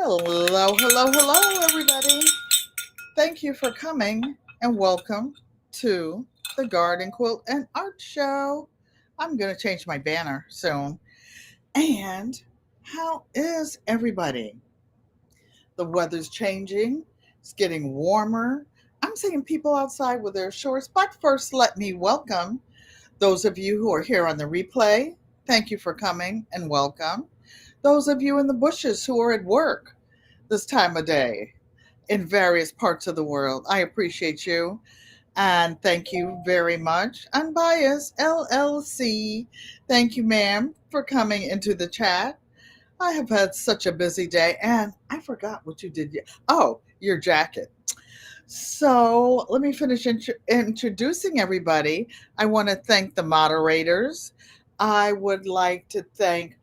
Hello, hello, hello, everybody. Thank you for coming and welcome to the Garden Quilt and Art Show. I'm going to change my banner soon. And how is everybody? The weather's changing, it's getting warmer. I'm seeing people outside with their shorts, but first, let me welcome those of you who are here on the replay. Thank you for coming and welcome. Those of you in the bushes who are at work this time of day in various parts of the world. I appreciate you and thank you very much. Unbiased LLC, thank you, ma'am, for coming into the chat. I have had such a busy day and I forgot what you did. Oh, your jacket. So let me finish introducing everybody. I want to thank the moderators. I would like to thank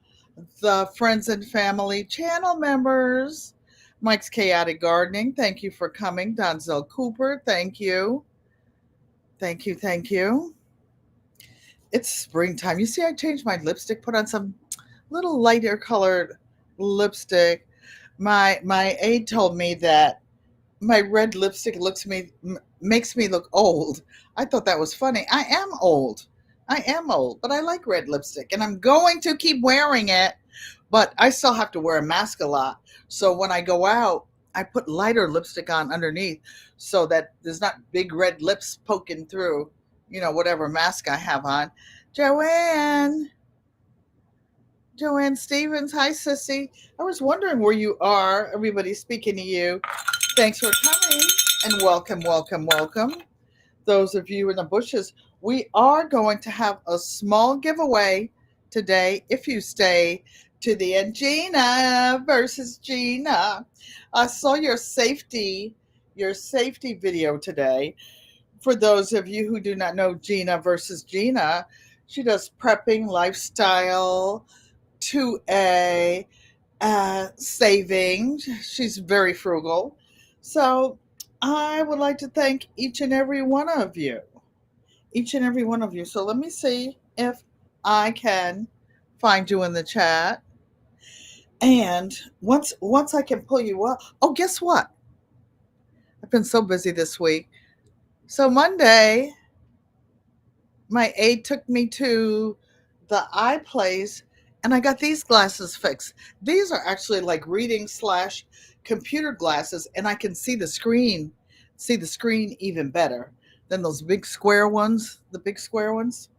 the friends and family channel members. Mike's Chaotic Gardening, thank you for coming. Donzel Cooper, thank you. Thank you, thank you. It's springtime. You see, I changed my lipstick, put on some little lighter colored lipstick. My aide told me that my red lipstick makes me look old. I thought that was funny. I am old. I am old, but I like red lipstick and I'm going to keep wearing it, but I still have to wear a mask a lot. So when I go out, I put lighter lipstick on underneath so that there's not big red lips poking through, whatever mask I have on. Joanne, Joanne Stevens, hi sissy. I was wondering where you are. Everybody's speaking to you. Thanks for coming and welcome, welcome, welcome. Those of you in the bushes, we are going to have a small giveaway today if you stay to the end. Gina versus Gina. I saw your safety video today. For those of you who do not know Gina versus Gina, she does prepping, lifestyle, 2A, saving. She's very frugal. So I would like to thank each and every one of you. Each and every one of you. So let me see if I can find you in the chat. And once I can pull you up. Oh, guess what? I've been so busy this week. So Monday, my aide took me to the eye place and I got these glasses fixed. These are actually like reading slash computer glasses, and I can see the screen even better than those big square ones, the big square ones.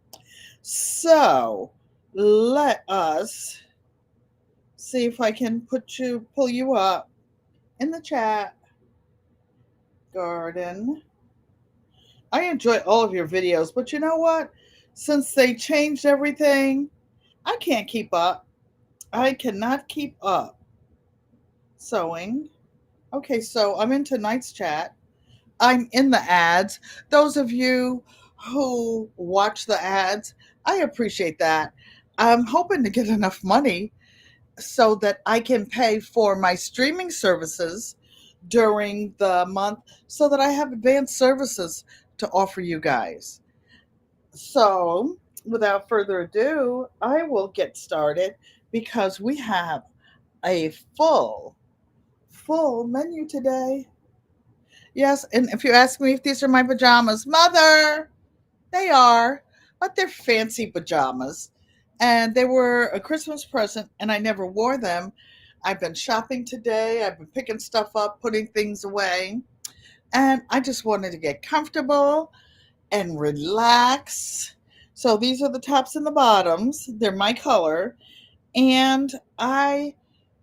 So let us see if I can pull you up in the chat. Garden. I enjoy all of your videos, but you know what? Since they changed everything, I can't keep up. I cannot keep up. Sewing. Okay, so I'm in tonight's chat. I'm in the ads. Those of you who watch the ads, I appreciate that. I'm hoping to get enough money so that I can pay for my streaming services during the month so that I have advanced services to offer you guys. So, without further ado, I will get started because we have a full menu today. Yes, and if you ask me if these are my pajamas, Mother, they are, but they're fancy pajamas. And they were a Christmas present, and I never wore them. I've been shopping today. I've been picking stuff up, putting things away. And I just wanted to get comfortable and relax. So these are the tops and the bottoms. They're my color. And I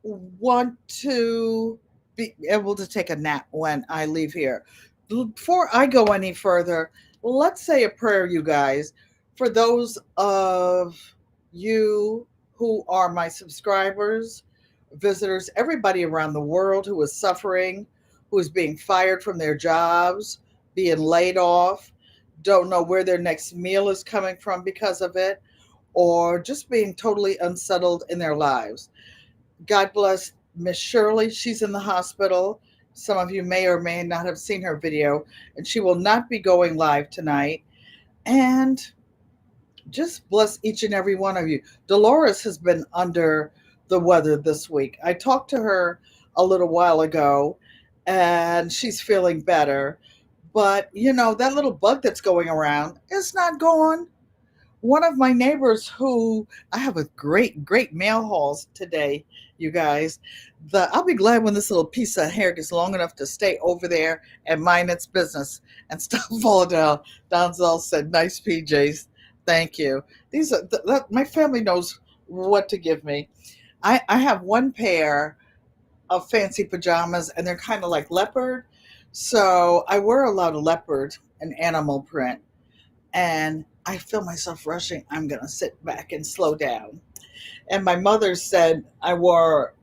want to be able to take a nap when I leave here. Before I go any further, let's say a prayer, you guys, for those of you who are my subscribers, visitors, everybody around the world who is suffering, who is being fired from their jobs, being laid off, don't know where their next meal is coming from because of it, or just being totally unsettled in their lives. God bless Miss Shirley. She's in the hospital. Some of you may or may not have seen her video, and she will not be going live tonight. And just bless each and every one of you. Dolores has been under the weather this week. I talked to her a little while ago, and she's feeling better. But that little bug that's going around is not gone. One of my neighbors, who I have a great mail hauls today, you guys. I'll be glad when this little piece of hair gets long enough to stay over there and mind its business and stop falling down. Donzel said, "Nice PJs, thank you." These are my family knows what to give me. I have one pair of fancy pajamas, and they're kind of like leopard. So I wear a lot of leopard and animal print, and I feel myself rushing. I'm going to sit back and slow down. And my mother said I wore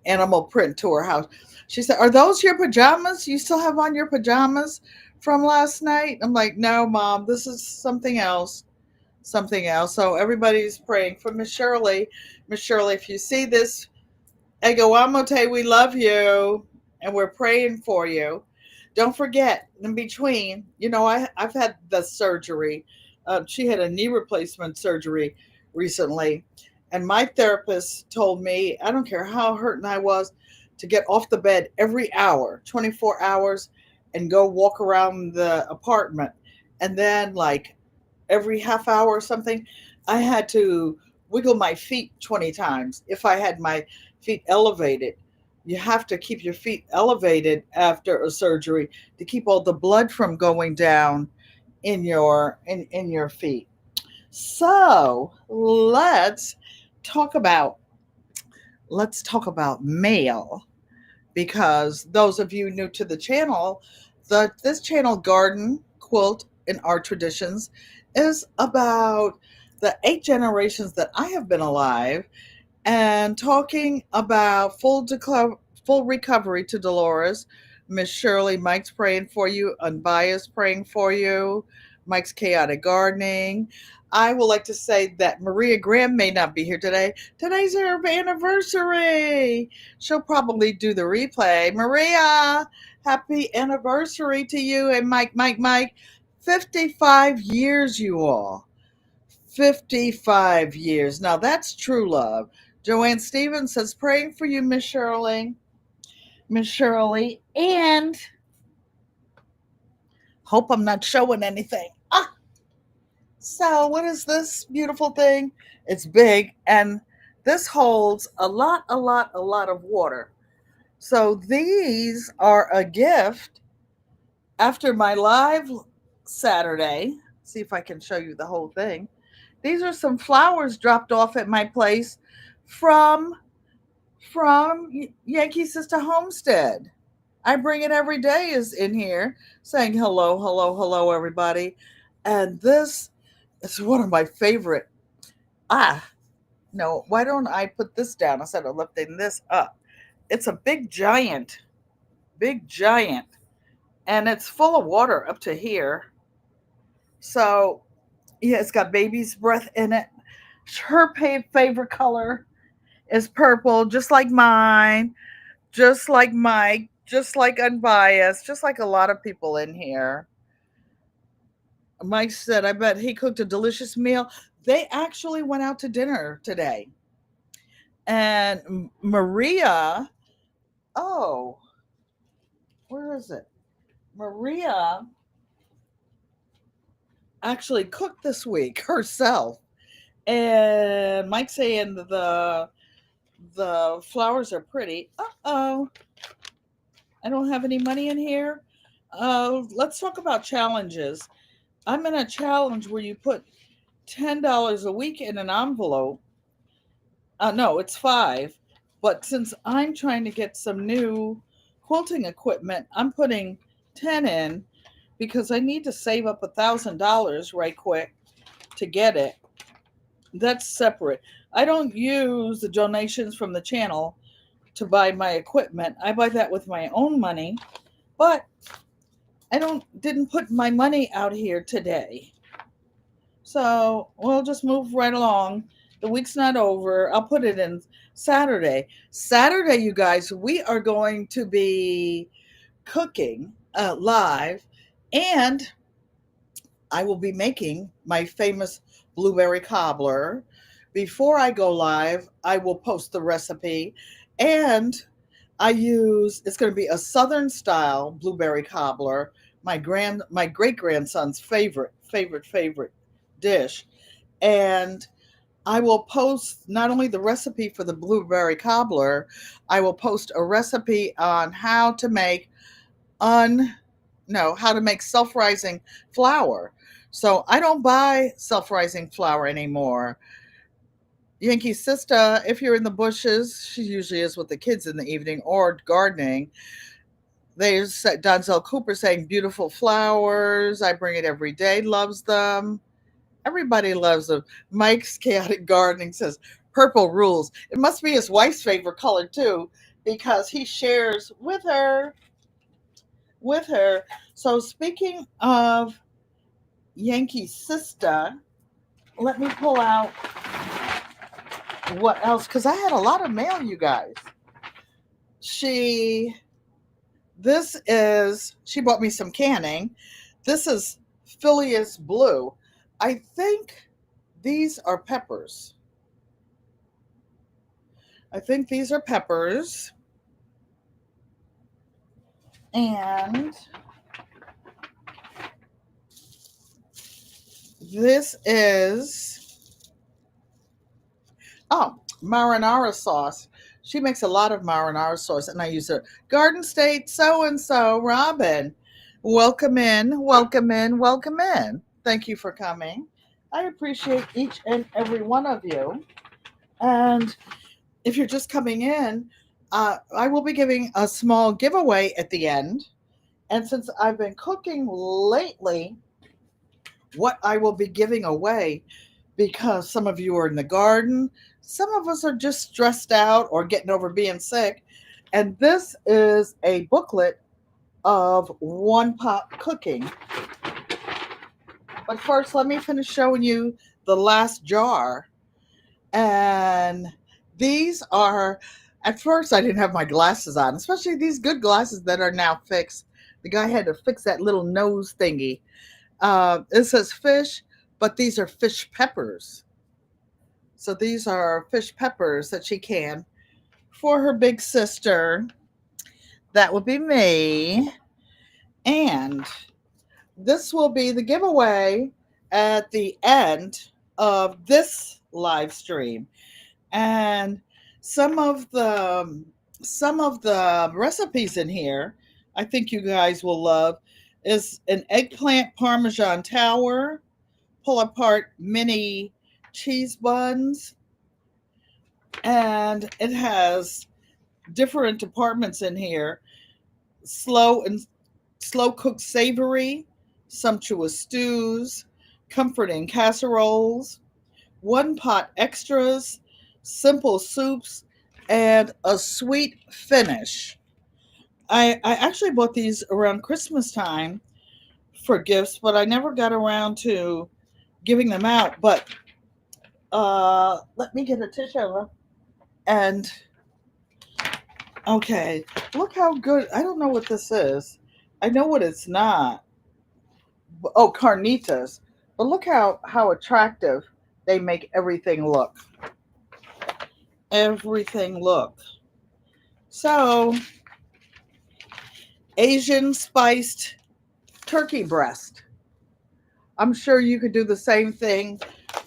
animal print to her house. She said, "Are those your pajamas? You still have on your pajamas from last night?" I'm like, "No, Mom, this is something else." Something else. So everybody's praying for Miss Shirley. Miss Shirley, if you see this, Egowamote, we love you and we're praying for you. Don't forget, in between, I've had the surgery. She had a knee replacement surgery recently. And my therapist told me, I don't care how hurting I was, to get off the bed every hour, 24 hours, and go walk around the apartment. And then, like, every half hour or something, I had to wiggle my feet 20 times if I had my feet elevated. You have to keep your feet elevated after a surgery to keep all the blood from going down in your feet. So talk about let's talk about mail, because those of you new to the channel, this channel, Garden, Quilt, and Art Traditions, is about the 8 generations that I have been alive, and talking about full recovery to Dolores. Miss Shirley, Mike's praying for you. Unbiased praying for you. Mike's Chaotic Gardening. I would like to say that Maria Graham may not be here today. Today's her anniversary. She'll probably do the replay. Maria, happy anniversary to you. And Mike, 55 years, you all. 55 years. Now that's true love. Joanne Stevens says, "Praying for you, Miss Shirley." Miss Shirley. And hope I'm not showing anything. So what is this beautiful thing? It's big, and this holds a lot of water. So these are a gift after my live Saturday. See if I can show you the whole thing. These are some flowers dropped off at my place from Yankee Sister Homestead. I bring it every day, is in here saying hello, hello, hello, everybody. And this is one of my favorite. Ah, no, why don't I put this down instead of lifting this up? It's a big giant, and it's full of water up to here. So, yeah, it's got baby's breath in it. Her favorite color is purple, just like mine, just like Mike, just like Unbiased, just like a lot of people in here. Mike said, "I bet he cooked a delicious meal." They actually went out to dinner today. And Maria, oh, where is it? Maria actually cooked this week herself. And Mike saying the flowers are pretty. Uh-oh. I don't have any money in here. Let's talk about challenges. I'm in a challenge where you put $10 a week in an envelope. No, it's 5. But since I'm trying to get some new quilting equipment, I'm putting 10 in because I need to save up $1,000 right quick to get it. That's separate. I don't use the donations from the channel to buy my equipment. I buy that with my own money, but I didn't put my money out here today. So we'll just move right along. The week's not over. I'll put it in Saturday. Saturday, you guys, we are going to be cooking live, and I will be making my famous blueberry cobbler. Before I go live, I will post the recipe, and it's going to be a Southern style blueberry cobbler, my great grandson's favorite dish. And I will post not only the recipe for the blueberry cobbler, I will post a recipe on un how to make self-rising flour. So I don't buy self-rising flour anymore. Yankee sister, if you're in the bushes, she usually is with the kids in the evening or gardening. There's Donzel Cooper saying beautiful flowers. I bring it every day. Loves them. Everybody loves them. Mike's Chaotic Gardening says purple rules. It must be his wife's favorite color too, because he shares with her. With her. So speaking of Yankee sister, let me pull out what else, because I had a lot of mail, you guys. She bought me some canning. This is Phileas Blue. I think these are peppers. And this is, marinara sauce. She makes a lot of marinara sauce, and I use it. Garden State so-and-so, Robin. Welcome in, welcome in, welcome in. Thank you for coming. I appreciate each and every one of you. And if you're just coming in, I will be giving a small giveaway at the end. And since I've been cooking lately, what I will be giving away, because some of you are in the garden, some of us are just stressed out or getting over being sick. And this is a booklet of one pot cooking. But first, let me finish showing you the last jar. And these are, at first, I didn't have my glasses on, especially these good glasses that are now fixed. The guy had to fix that little nose thingy. It says fish, but these are fish peppers. So these are fish peppers that she can for her big sister. That will be me. And this will be the giveaway at the end of this live stream. And some of the recipes in here I think you guys will love is an eggplant parmesan tower, pull apart mini cheese buns, and it has different departments in here: slow cooked savory, sumptuous stews, comforting casseroles, one pot extras, simple soups, and a sweet finish. I actually bought these around Christmas time for gifts, but I never got around to giving them out. But let me get a tissue. And okay, look how good. I don't know what this is. I know what it's not. Oh, carnitas. But look how attractive they make everything look. Everything look. So, Asian spiced turkey breast. I'm sure you could do the same thing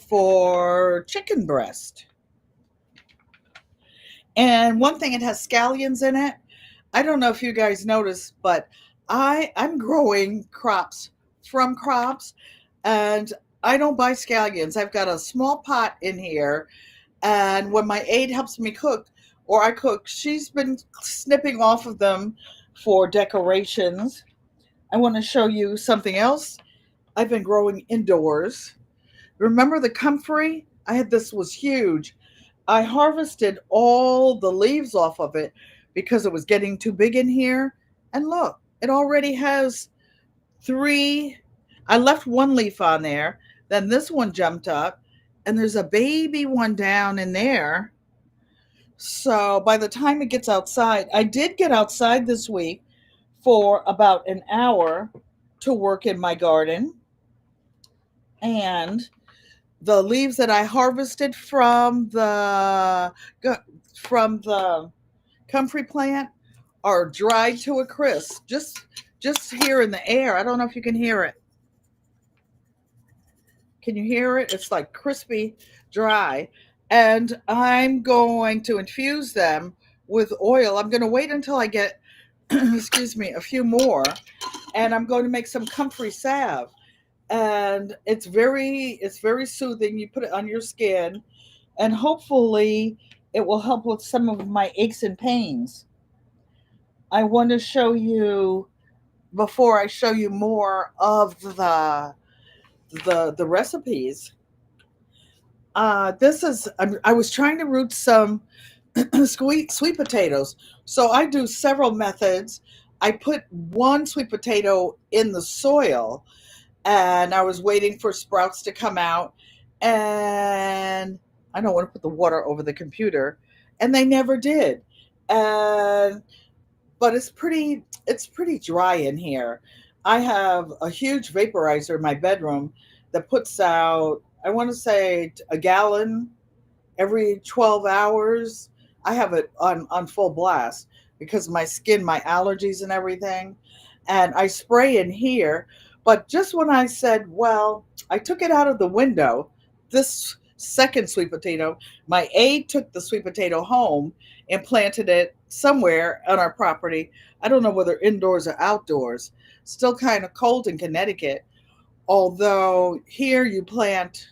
for chicken breast. And one thing, it has scallions in it. I don't know if you guys noticed, but I'm growing crops from crops, and I don't buy scallions. I've got a small pot in here, and when my aide helps me cook or I cook, she's been snipping off of them for decorations. I want to show you something else I've been growing indoors. Remember the comfrey? This was huge. I harvested all the leaves off of it because it was getting too big in here. And look, it already has 3. I left one leaf on there. Then this one jumped up, and there's a baby one down in there. So by the time it gets outside, I did get outside this week for about an hour to work in my garden. And the leaves that I harvested from the comfrey plant are dried to a crisp. Just here in the air. I don't know if you can hear it. Can you hear it? It's like crispy, dry. And I'm going to infuse them with oil. I'm going to wait until I get, excuse me, a few more. And I'm going to make some comfrey salve. And it's very soothing. You put it on your skin, and hopefully it will help with some of my aches and pains. I want to show you before I show you more of the recipes. This is I was trying to root some sweet potatoes. So I do several methods. I put one sweet potato in the soil, and I was waiting for sprouts to come out, and I don't want to put the water over the computer, and they never did. And but it's pretty dry in here. I have a huge vaporizer in my bedroom that puts out, I want to say, a gallon every 12 hours. I have it on full blast because of my skin, my allergies and everything. And I spray in here. But just when I said, well, I took it out of the window, this second sweet potato, my aide took the sweet potato home and planted it somewhere on our property. I don't know whether indoors or outdoors. Still kind of cold in Connecticut. Although here you plant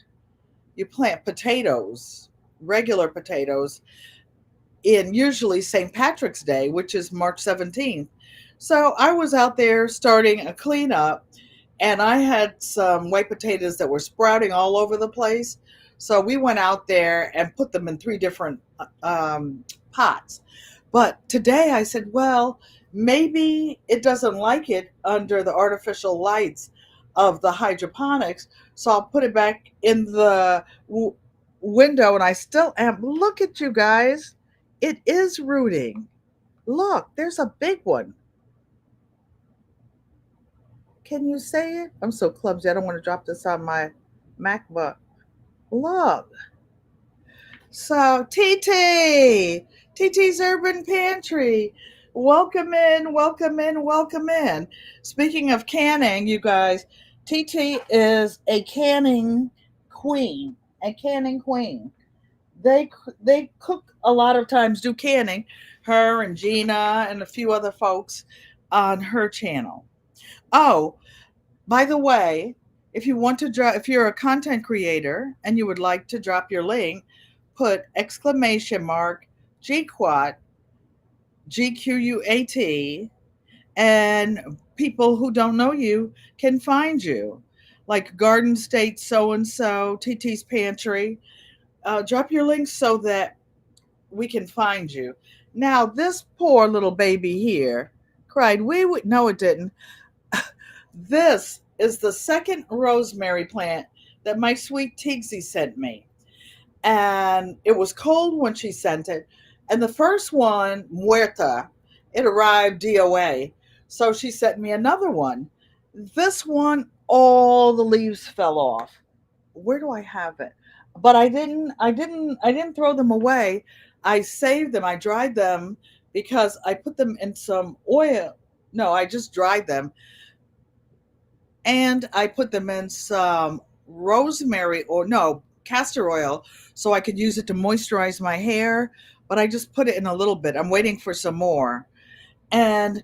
potatoes, regular potatoes, in usually St. Patrick's Day, which is March 17th. So I was out there starting a cleanup, and I had some white potatoes that were sprouting all over the place. So we went out there and put them in three different pots. But today I said, well, maybe it doesn't like it under the artificial lights of the hydroponics. So I'll put it back in the window, and I still am. Look at you guys. It is rooting. Look, there's a big one. Can you say it? I'm so clumsy. I don't want to drop this on my MacBook. Look. So, TT's Urban Pantry. Welcome in, welcome in, welcome in. Speaking of canning, you guys, TT is a canning queen. A canning queen. They cook a lot of times, do canning. Her and Gina and a few other folks on her channel. Oh, by the way, if you want to drop, if you're a content creator and you would like to drop your link, put exclamation mark GQUAT, GQUAT, and people who don't know you can find you, like Garden State so and so, TT's Pantry. Drop your link so that we can find you. Now, this poor little baby here cried, we would, no, it didn't. This is the second rosemary plant that my sweet Tigsy sent me. And it was cold when she sent it. And the first one, Muerta, it arrived DOA. So she sent me another one. This one, all the leaves fell off. Where do I have it? But I didn't throw them away. I saved them. I dried them because I put them in some oil. No, I just dried them, and I put them in some rosemary, or no, castor oil, so I could use it to moisturize my hair. But I just put it in a little bit. I'm waiting for some more. And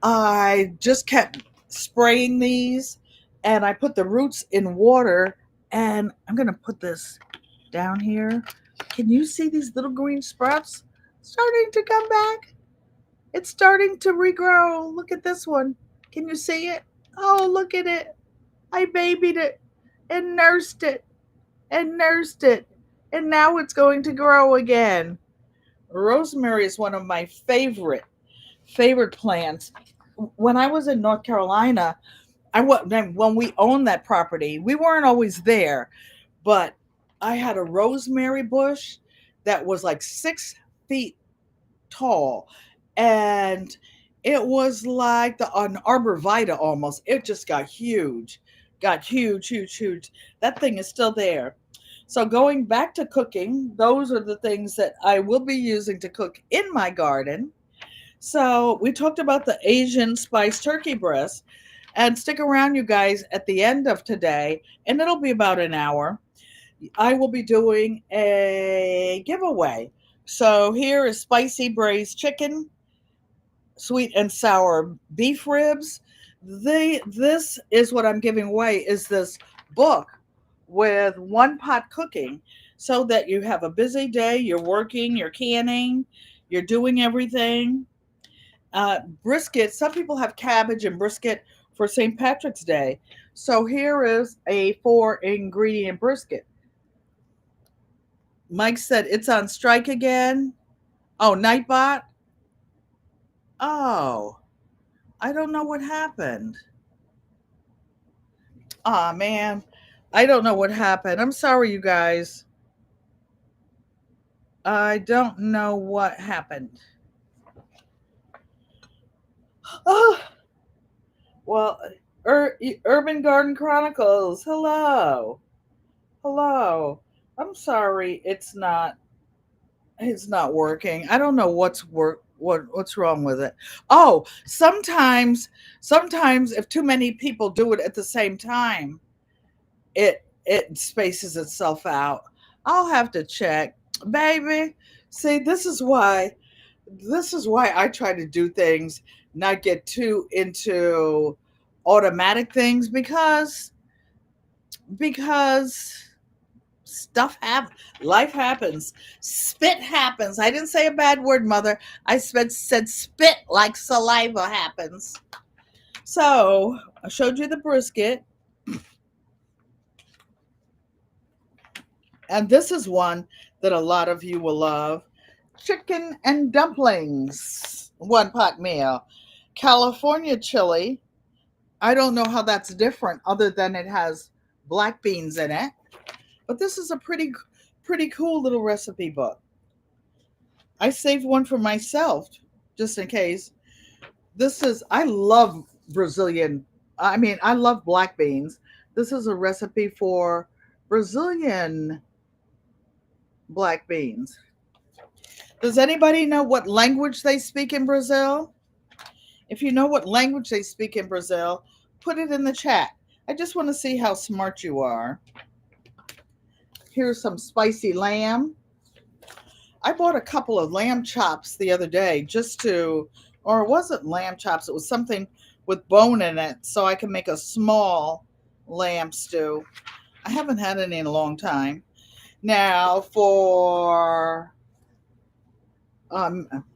I just kept spraying these, and I put the roots in water. And I'm going to put this down here. Can you see these little green sprouts starting to come back? It's starting to regrow. Look at this one. Can you see it? Oh, look at it. I babied it and nursed it and nursed it. And now it's going to grow again. Rosemary is one of my favorite plants. When I was in North Carolina, when we owned that property, we weren't always there, but I had a rosemary bush that was like 6 feet tall, and it was like an arborvitae almost. It just got huge, huge, huge. That thing is still there. So going back to cooking, those are the things that I will be using to cook in my garden. So we talked about the Asian spice turkey breast. And stick around, you guys, at the end of today, and it'll be about an hour. I will be doing a giveaway. So here is spicy braised chicken, sweet and sour beef ribs. This is what I'm giving away is this book with one pot cooking so that you have a busy day, you're working, you're canning, you're doing everything. Brisket, some people have cabbage and brisket for St. Patrick's Day. So here is a 4 ingredient brisket. Mike said it's on strike again. Oh, Nightbot. Oh, I don't know what happened. Aw, man. I don't know what happened. I'm sorry, you guys. I don't know what happened. Oh, well, Urban Garden Chronicles. Hello. Hello. I'm sorry it's not working. I don't know what's wrong with it. Oh, sometimes if too many people do it at the same time, it spaces itself out. I'll have to check. Baby, see, this is why I try to do things, not get too into automatic things because life happens, spit happens. I didn't say a bad word, mother. I said spit like saliva happens. So I showed you the brisket, and this is one that a lot of you will love: chicken and dumplings, one pot meal. California chili. I don't know how that's different other than it has black beans in it, but this is a pretty cool little recipe book. I saved one for myself just in case. I love Brazilian, I love black beans. This is a recipe for Brazilian black beans. Does anybody know what language they speak in Brazil? If you know what language they speak in Brazil, put it in the chat. I just want to see how smart you are. Here's some spicy lamb. I bought a couple of lamb chops the other day or it wasn't lamb chops, it was something with bone in it so I can make a small lamb stew. I haven't had any in a long time. Now for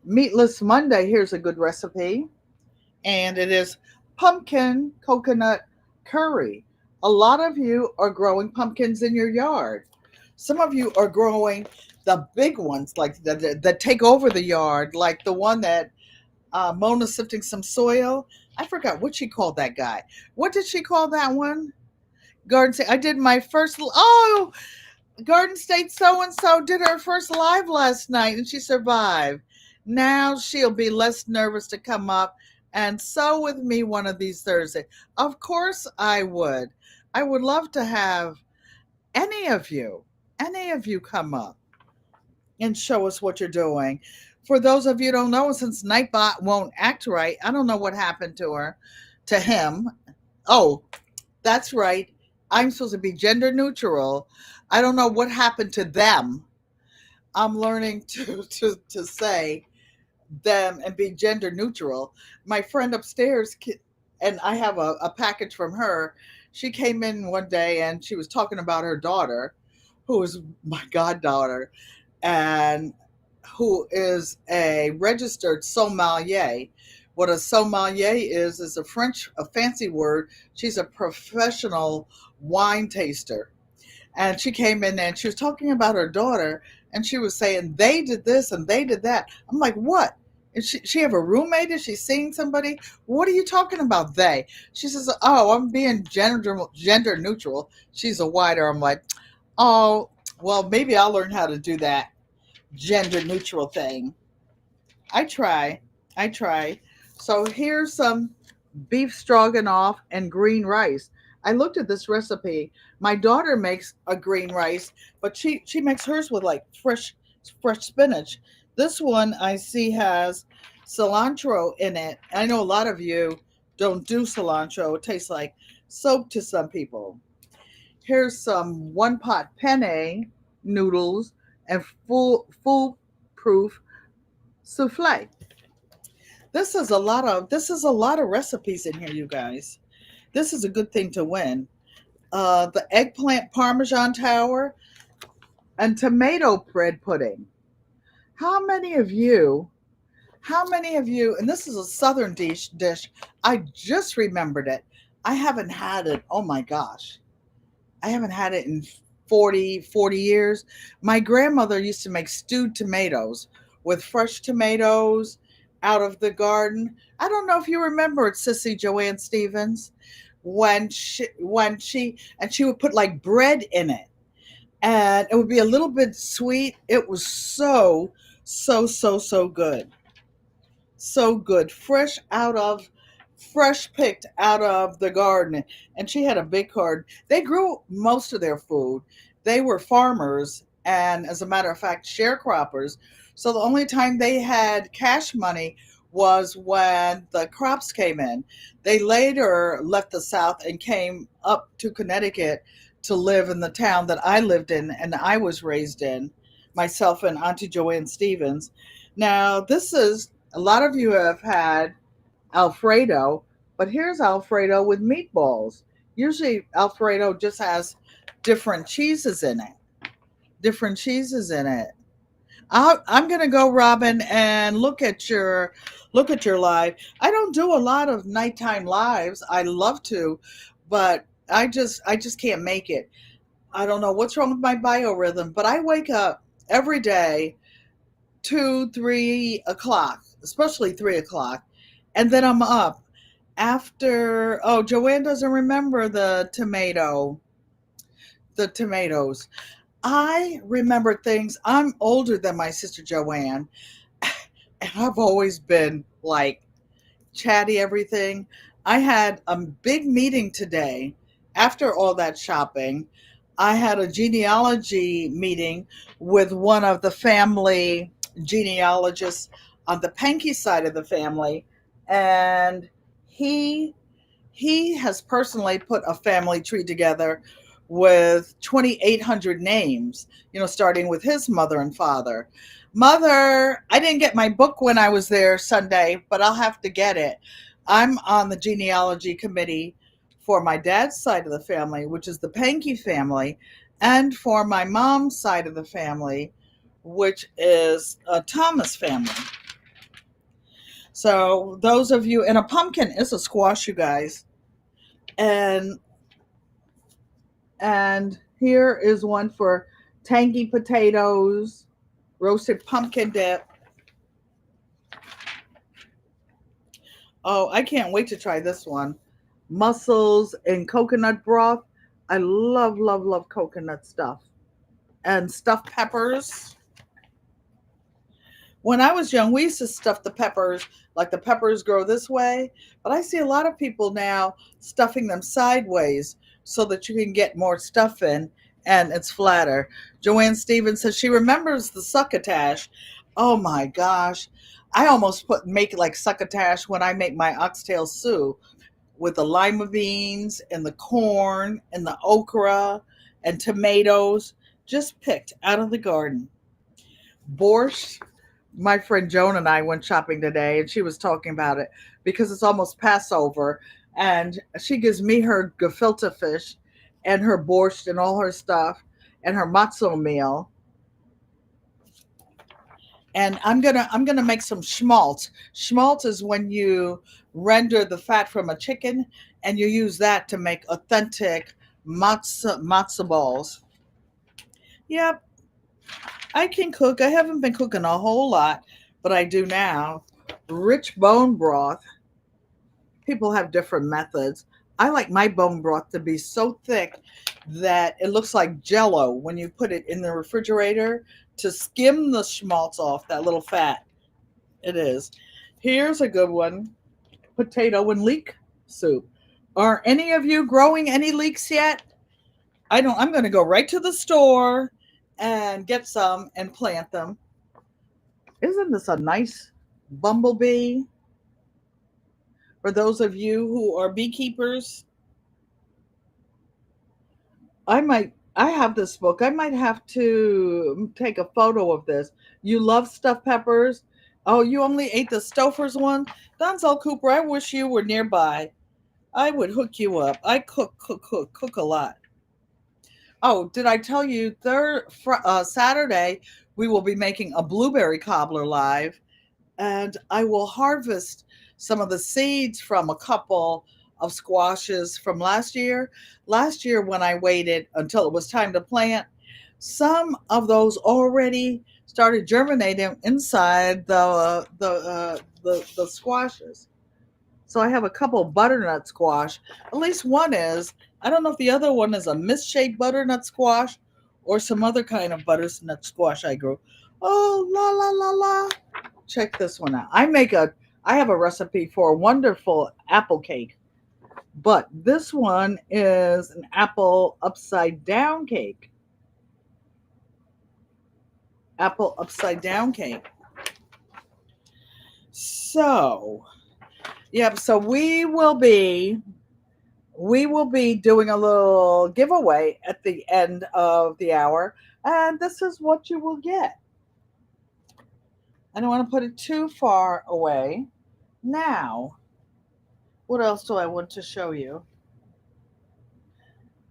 Meatless Monday, here's a good recipe, and it is pumpkin coconut curry. A lot of you are growing pumpkins in your yard. Some of you are growing the big ones, like that take over the yard, like the one that Mona sifting some soil. I forgot what she called that guy. What did she call that one? Garden State. I did my first. Oh, Garden State so and so did her first live last night and she survived. Now she'll be less nervous to come up and sew with me one of these Thursdays. Of course I would. I would love to have any of you, any of you come up and show us what you're doing. For those of you who don't know, since Nightbot won't act right, I don't know what happened to him. Oh, that's right. I'm supposed to be gender neutral. I don't know what happened to them. I'm learning to say them and be gender neutral. My friend upstairs, and I have a package from her. She came in one day and she was talking about her daughter, who is my goddaughter, and who is a registered sommelier. What a sommelier is a fancy word. She's a professional wine taster. And she came in and she was talking about her daughter, and she was saying they did this and they did that. I'm like, what? Is she have a roommate? Is she seeing somebody? What are you talking about? They? She says, oh, I'm being gender neutral. She's a whiter. I'm like, oh, well, maybe I'll learn how to do that gender neutral thing. I try. I try. So here's some beef stroganoff and green rice. I looked at this recipe. My daughter makes a green rice, but she makes hers with like fresh spinach. This one I see has cilantro in it. I know a lot of you don't do cilantro. It tastes like soap to some people. Here's some one pot penne noodles and foolproof souffle. This is a lot of recipes in here, you guys. This is a good thing to win. The eggplant parmesan tower and tomato bread pudding. How many of you? How many of you? And this is a southern dish. I just remembered it. I haven't had it. Oh my gosh. I haven't had it in 40 years. My grandmother used to make stewed tomatoes with fresh tomatoes out of the garden. I don't know if you remember it, Sissy Joanne Stevens, when she would put like bread in it and it would be a little bit sweet. It was so good. So good, fresh picked out of the garden. And she had a big garden. They grew most of their food. They were farmers and, as a matter of fact, sharecroppers. So the only time they had cash money was when the crops came in. They later left the South and came up to Connecticut to live in the town that I lived in and I was raised in, myself and Auntie Joanne Stevens. Now, this is a lot of you have had Alfredo, but here's Alfredo with meatballs. Usually, Alfredo just has different cheeses in it. Different cheeses in it. I'm gonna go, Robin, and look at your live. I don't do a lot of nighttime lives. I love to, but I just can't make it. I don't know what's wrong with my biorhythm, but I wake up every day 2, 3 o'clock, especially 3 o'clock, and then I'm up after. Oh, Joanne doesn't remember the tomatoes. I remember things. I'm older than my sister Joanne, and I've always been like chatty everything. I had a big meeting today after all that shopping. I had a genealogy meeting with one of the family genealogists on the Pankey side of the family, and he he has personally put a family tree together with 2,800 names, starting with his mother and father. Mother, I didn't get my book when I was there Sunday, but I'll have to get it. I'm on the genealogy committee for my dad's side of the family, which is the Pankey family, and for my mom's side of the family, which is a Thomas family. So those of you, and a pumpkin is a squash, you guys. And and here is one for tangy potatoes, roasted pumpkin dip. Oh, I can't wait to try this one. Mussels and coconut broth. I love, love, love coconut stuff. And stuffed peppers. When I was young, we used to stuff the peppers like the peppers grow this way, but I see a lot of people now stuffing them sideways so that you can get more stuff in and it's flatter. Joanne Stevens says she remembers the succotash. Oh my gosh. I almost make like succotash when I make my oxtail soup with the lima beans and the corn and the okra and tomatoes just picked out of the garden. Borscht. My friend Joan and I went shopping today and she was talking about it because it's almost Passover and she gives me her gefilte fish and her borscht and all her stuff and her matzo meal. And I'm gonna make some schmaltz. Schmaltz is when you render the fat from a chicken and you use that to make authentic matzo balls. Yep, I can cook. I haven't been cooking a whole lot, but I do now. Rich bone broth. People have different methods. I like my bone broth to be so thick that it looks like jello when you put it in the refrigerator to skim the schmaltz off that little fat. It is. Here's a good one, potato and leek soup. Are any of you growing any leeks yet? I don't. I'm going to go right to the store and get some and plant them. Isn't this a nice bumblebee? For those of you who are beekeepers, I have this book. I might have to take a photo of this. You love stuffed peppers? Oh, you only ate the Stouffer's one? Donzel Cooper, I wish you were nearby. I would hook you up. I cook a lot. Oh, did I tell you Saturday we will be making a blueberry cobbler live, and I will harvest some of the seeds from a couple of squashes from last year. Last year, when I waited until it was time to plant, some of those already started germinating inside the squashes. So I have a couple butternut squash. At least one is. I don't know if the other one is a misshaped butternut squash or some other kind of butternut squash I grew. Oh, la la la la. Check this one out. I have a recipe for a wonderful apple cake, but this one is an apple upside down cake. Apple upside down cake. So, yep, so we will be doing a little giveaway at the end of the hour, and this is what you will get. I don't want to put it too far away. Now, what else do I want to show you?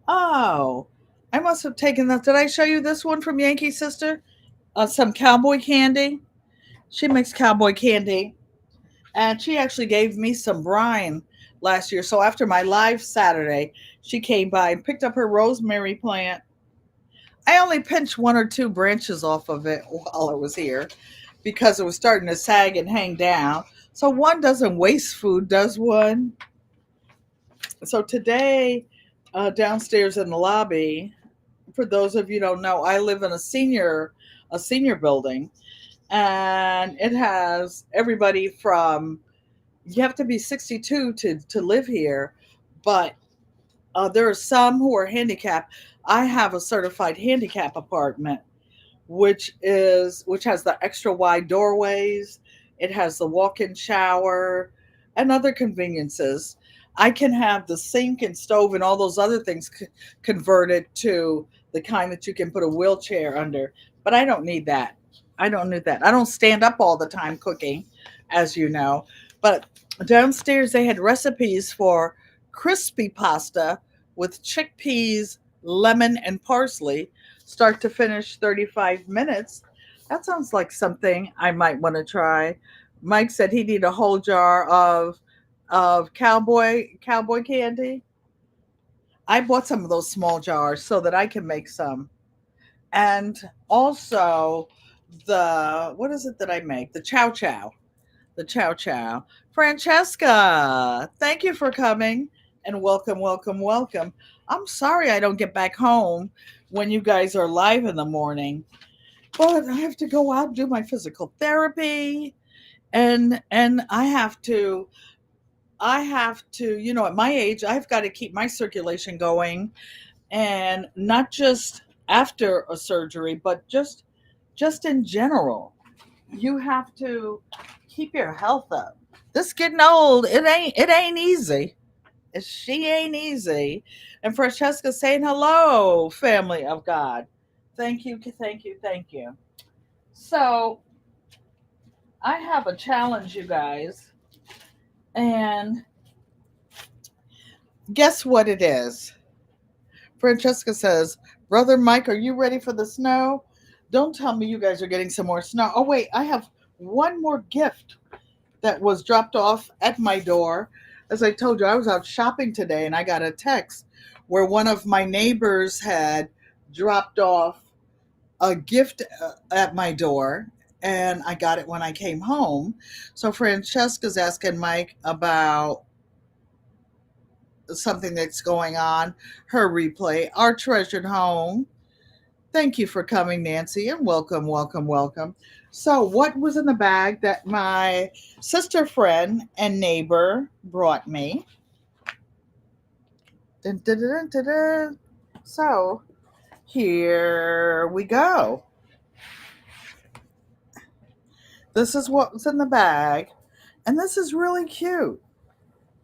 Oh, I must have taken that. Did I show you this one from Yankee Sister? Some cowboy candy. She makes cowboy candy, and she actually gave me some brine last year. So after my live Saturday, she came by and picked up her rosemary plant. I only pinched one or two branches off of it while I was here because it was starting to sag and hang down. So one doesn't waste food, does one? So today, downstairs in the lobby, for those of you who don't know, I live in a senior building, and it has everybody from, you have to be 62 to live here, but there are some who are handicapped. I have a certified handicap apartment, which has the extra wide doorways. It has the walk-in shower and other conveniences. I can have the sink and stove and all those other things converted to the kind that you can put a wheelchair under, but I don't need that. I don't need that. I don't stand up all the time cooking, as you know. But downstairs they had recipes for crispy pasta with chickpeas, lemon, and parsley, start to finish, 35 minutes. That sounds like something I might want to try. Mike said he need a whole jar of cowboy candy. I bought some of those small jars so that I can make some. And also the, what is it that I make? The chow chow. The chow chow. Francesca, thank you for coming, and welcome, welcome, welcome. I'm sorry I don't get back home when you guys are live in the morning, but I have to go out and do my physical therapy, and I have to, at my age, I've got to keep my circulation going, and not just after a surgery, but just in general. You have to keep your health up. This getting old, it ain't easy. She ain't easy. And Francesca saying hello, family of God. Thank you, thank you, thank you. So I have a challenge, you guys, and guess what it is? Francesca says, Brother Mike, are you ready for the snow? Don't tell me you guys are getting some more snow. Oh, wait, I have one more gift that was dropped off at my door. As I told you, I was out shopping today and I got a text where one of my neighbors had dropped off a gift at my door, and I got it when I came home. So Francesca's asking Mike about something that's going on, her replay, Our Treasured Home. Thank you for coming, Nancy, and welcome, welcome, welcome. So, what was in the bag that my sister friend and neighbor brought me? Dun, dun, dun, dun, dun. So, here we go. This is what's in the bag. And this is really cute.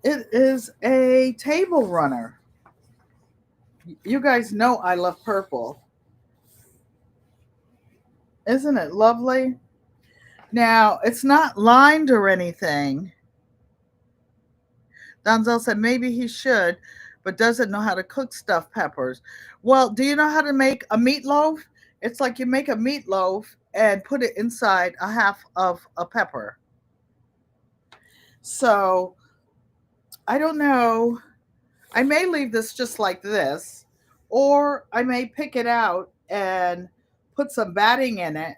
It is a table runner. You guys know I love purple. Isn't it lovely? Now, it's not lined or anything. Donzel said maybe he should, but doesn't know how to cook stuffed peppers. Well, do you know how to make a meatloaf? It's like you make a meatloaf and put it inside a half of a pepper. So, I don't know. I may leave this just like this, or I may pick it out and put some batting in it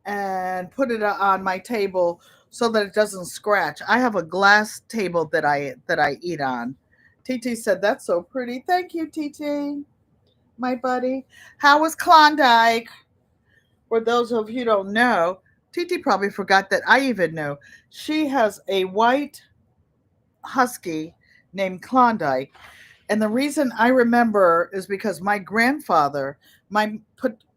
and put it on my table so that it doesn't scratch. I have a glass table that I eat on. TT said that's so pretty. Thank you, TT, my buddy. How was Klondike? For those of you who don't know, TT probably forgot that I even know. She has a white husky named Klondike. And the reason I remember is because my grandfather, my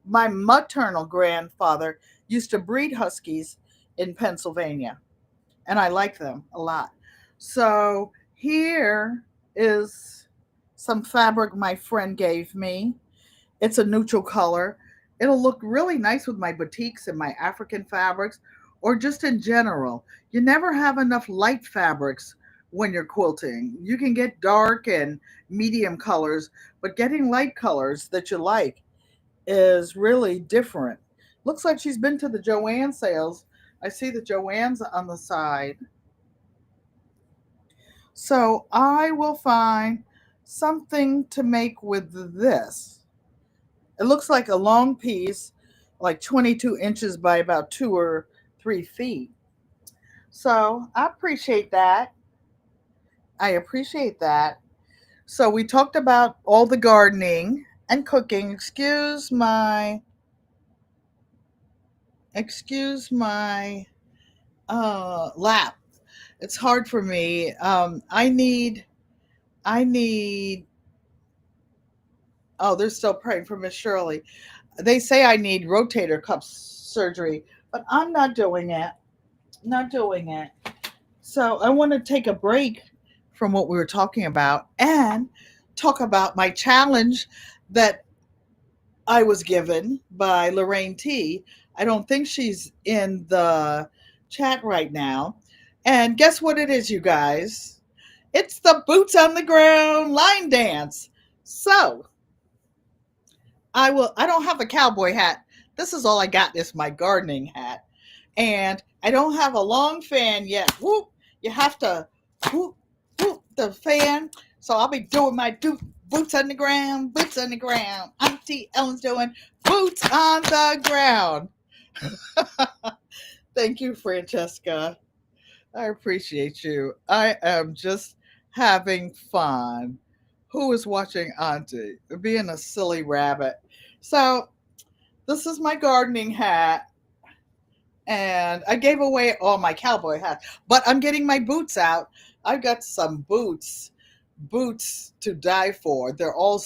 my maternal grandfather, used to breed huskies in Pennsylvania, and I like them a lot. So here is some fabric my friend gave me. It's a neutral color. It'll look really nice with my boutiques and my African fabrics, or just in general. You never have enough light fabrics when you're quilting. You can get dark and medium colors, but getting light colors that you like is really different. Looks like she's been to the Joann sales. I see the Joann's on the side. So I will find something to make with this. It looks like a long piece, like 22 inches by about 2 or 3 feet. So I appreciate that. I appreciate that. So we talked about all the gardening and cooking. Excuse my lap. It's hard for me. I need. Oh, they're still praying for Miss Shirley. They say I need rotator cuff surgery, but I'm not doing it. Not doing it. So I want to take a break from what we were talking about and talk about my challenge that I was given by Lorraine T. I don't think she's in the chat right now. And guess what it is, you guys? It's the boots on the ground line dance. So I don't have a cowboy hat. This is all I got is my gardening hat. And I don't have a long fan yet. Whoop. You have to whoop whoop the fan. So I'll be doing my boots on the ground, boots on the ground. Auntie Ellen's doing boots on the ground. Thank you, Francesca. I appreciate you. I am just having fun. Who is watching Auntie? Being a silly rabbit. So this is my gardening hat. And I gave away all my cowboy hats, but I'm getting my boots out. I've got some boots to die for. They're all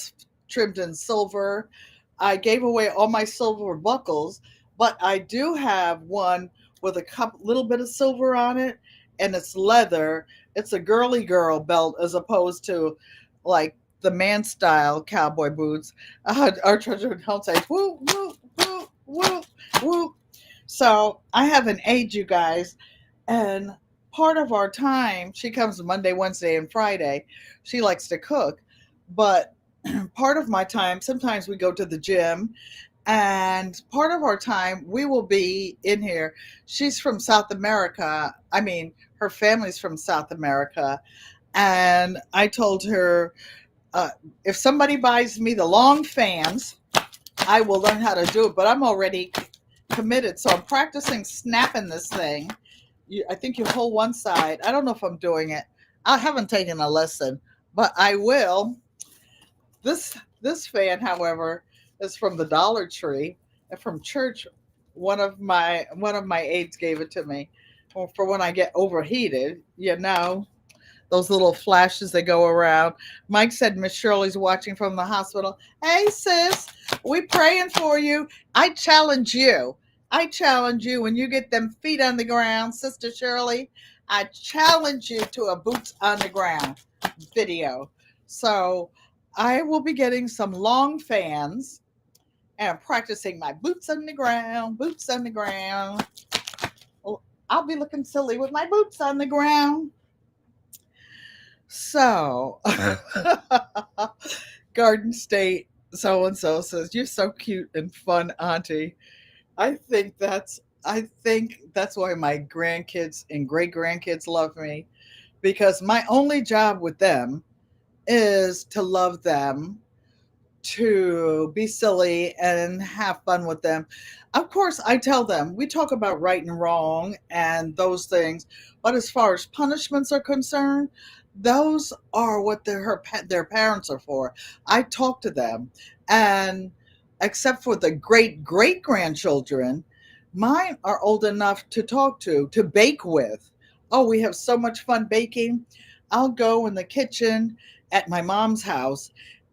trimmed in silver. I gave away all my silver buckles, but I do have one with a little bit of silver on it, and it's leather. It's a girly girl belt as opposed to like the man style cowboy boots. Our treasure don't say whoop whoop whoop whoop whoop. So I have an aide, you guys, and part of our time, she comes Monday, Wednesday, and Friday. She likes to cook, but part of my time, sometimes we go to the gym, and part of our time we will be in here. She's from South America. I mean, her family's from South America, and I told her if somebody buys me the long fans, I will learn how to do it. But I'm already committed, so I'm practicing snapping this thing. I think you hold one side. I don't know if I'm doing it. I haven't taken a lesson, but I will. This fan, however, is from the Dollar Tree and from church. One of my aides gave it to me for when I get overheated. Those little flashes that go around. Mike said Miss Shirley's watching from the hospital. Hey sis, we praying for you. I challenge you. I challenge you when you get them feet on the ground, Sister Shirley. I challenge you to a boots on the ground video. So I will be getting some long fans and practicing my boots on the ground, boots on the ground. I'll be looking silly with my boots on the ground. So, Garden State so and so says, "You're so cute and fun, Auntie." I think that's why my grandkids and great grandkids love me, because my only job with them is to love them, to be silly and have fun with them. Of course, I tell them, we talk about right and wrong and those things, but as far as punishments are concerned, those are what their parents are for. I talk to them, and except for the great great grandchildren, mine are old enough to talk to bake with. Oh, we have so much fun baking. I'll go in the kitchen at my mom's house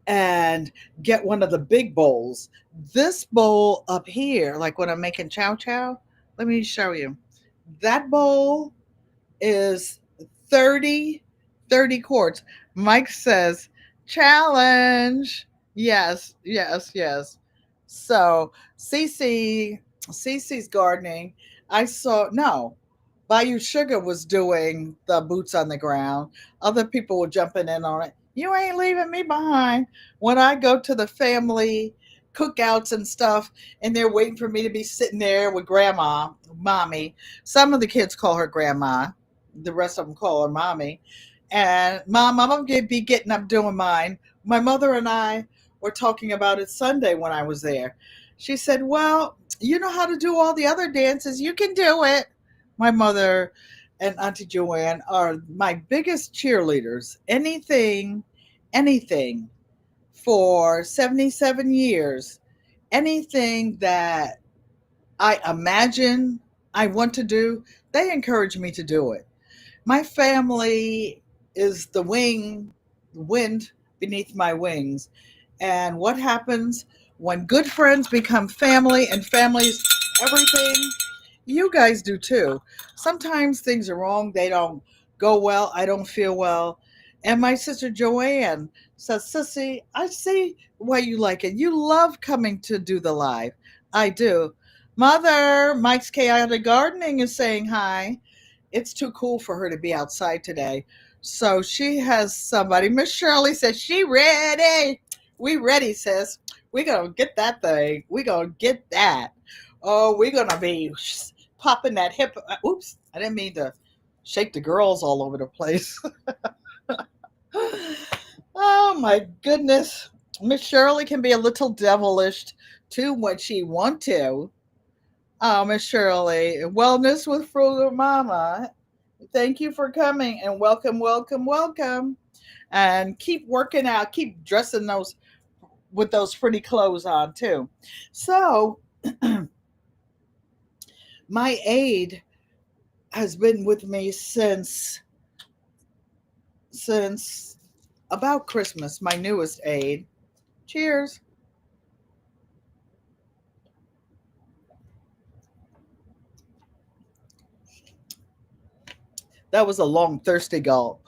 and get one of the big bowls. This bowl up here, like when I'm making chow chow, let me show you. That bowl is 30 quarts. Mike says, challenge. Yes, yes, yes. So Cece's gardening. I saw no. Bayou Sugar was doing the boots on the ground. Other people were jumping in on it. You ain't leaving me behind. When I go to the family cookouts and stuff, and they're waiting for me to be sitting there with grandma, mommy. Some of the kids call her grandma, the rest of them call her mommy. And mom, I'm gonna be getting up doing mine. My mother and I were talking about it Sunday when I was there. She said, "Well, you know how to do all the other dances. You can do it." My mother and Auntie Joanne are my biggest cheerleaders. Anything for 77 years, anything that I imagine I want to do, they encourage me to do it. My family is the wind beneath my wings. And what happens when good friends become family and families everything? You guys do too. Sometimes things are wrong, they don't go well, I don't feel well. And my sister Joanne says, Sissy, I see why you like it. You love coming to do the live. I do. Mother, Mike's Chaotic Gardening is saying hi. It's too cool for her to be outside today. So she has somebody. Miss Shirley says she ready. We ready, sis. We gonna get that thing. We gonna get that. Oh, we're gonna be popping that hip. Oops, I didn't mean to shake the girls all over the place. Oh my goodness. Miss Shirley can be a little devilish too when she want to. Oh, Miss Shirley, Wellness with Frugal Mama. Thank you for coming and welcome, welcome, welcome. And keep working out, keep dressing those with those pretty clothes on too. So, my aide has been with me since about Christmas, my newest aide. Cheers. That was a long, thirsty gulp.